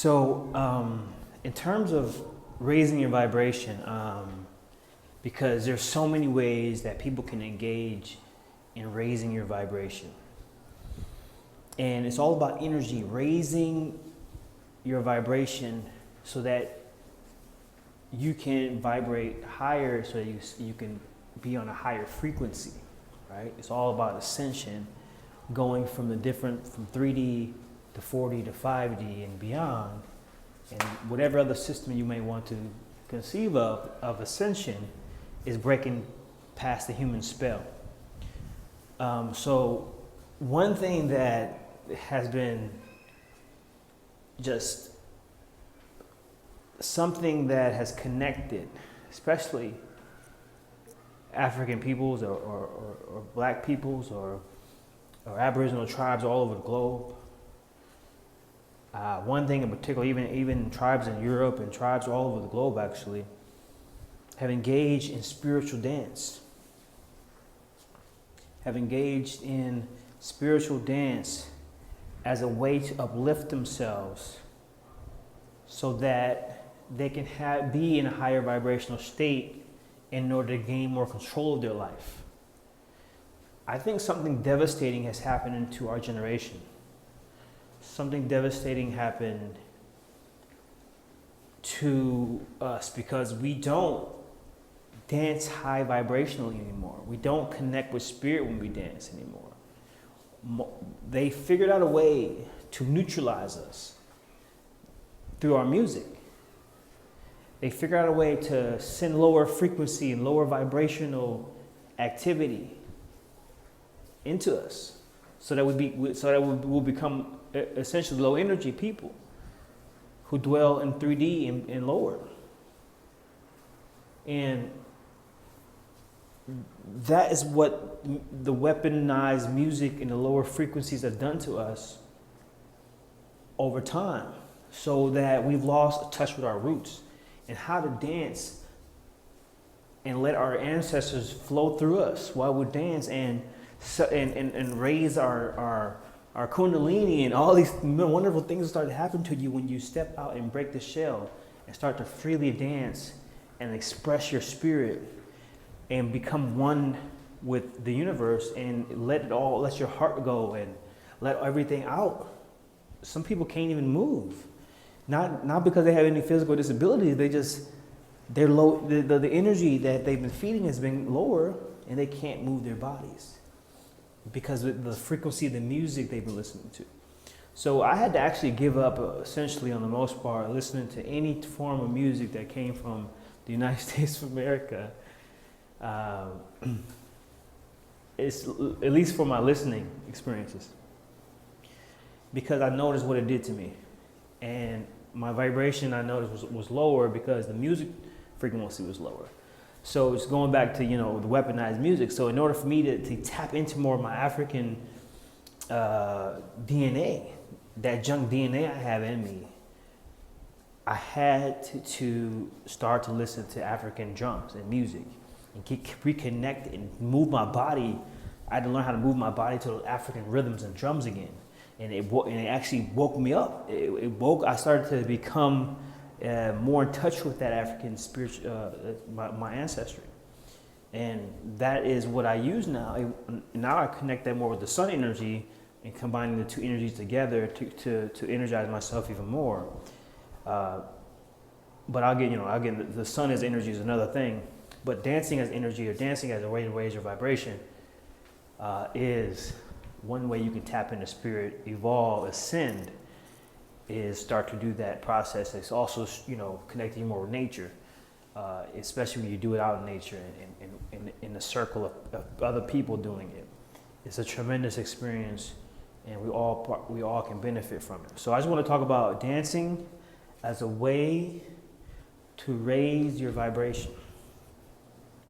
In terms of raising your vibration, because there's so many ways that people can engage in raising your vibration. And it's all about energy, raising your vibration so that you can vibrate higher, so that you can be on a higher frequency, right? It's all about ascension, going from 3D to 4D to 5D and beyond. And whatever other system you may want to conceive of ascension is breaking past the human spell. So one thing that has been just something that has connected, especially African peoples or black peoples or Aboriginal tribes all over the globe. One thing in particular, even tribes in Europe and tribes all over the globe actually, have engaged in spiritual dance. Have engaged in spiritual dance as a way to uplift themselves so that they can be in a higher vibrational state in order to gain more control of their life. I think something devastating has happened into our generation. Something devastating happened to us because we don't dance high vibrationally anymore. We don't connect with spirit when we dance anymore. They figured out a way to neutralize us through our music. They figured out a way to send lower frequency and lower vibrational activity into us, so that we'll become essentially low energy people who dwell in 3D and lower. And that is what the weaponized music and the lower frequencies have done to us over time, so that we've lost touch with our roots and how to dance and let our ancestors flow through us while we dance and raise our kundalini, and all these wonderful things start to happen to you when you step out and break the shell and start to freely dance and express your spirit and become one with the universe and let your heart go and let everything out. Some people can't even move, not because they have any physical disabilities. They're low. The energy that they've been feeding has been lower, and they can't move their bodies because of the frequency of the music they've been listening to. So I had to actually give up, essentially, on the most part, listening to any form of music that came from the United States of America. It's at least for my listening experiences, because I noticed what it did to me, and my vibration I noticed was lower because the music frequency was lower. So it's going back to the weaponized music. So in order for me to tap into more of my African DNA, that junk DNA I have in me, I had to start to listen to African drums and music and reconnect and move my body. I had to learn how to move my body to the African rhythms and drums again. And it actually woke me up. I started to become more in touch with that African my ancestry. And that is what I use now. Now I connect that more with the sun energy and combining the two energies together to energize myself even more. But again, the sun as energy is another thing. But dancing as energy, or dancing as a way to raise your vibration, is one way you can tap into spirit, evolve, ascend, is start to do that process. It's also, connecting more with nature, especially when you do it out in nature and in a circle of other people doing it. It's a tremendous experience, and we all can benefit from it. So I just want to talk about dancing as a way to raise your vibration.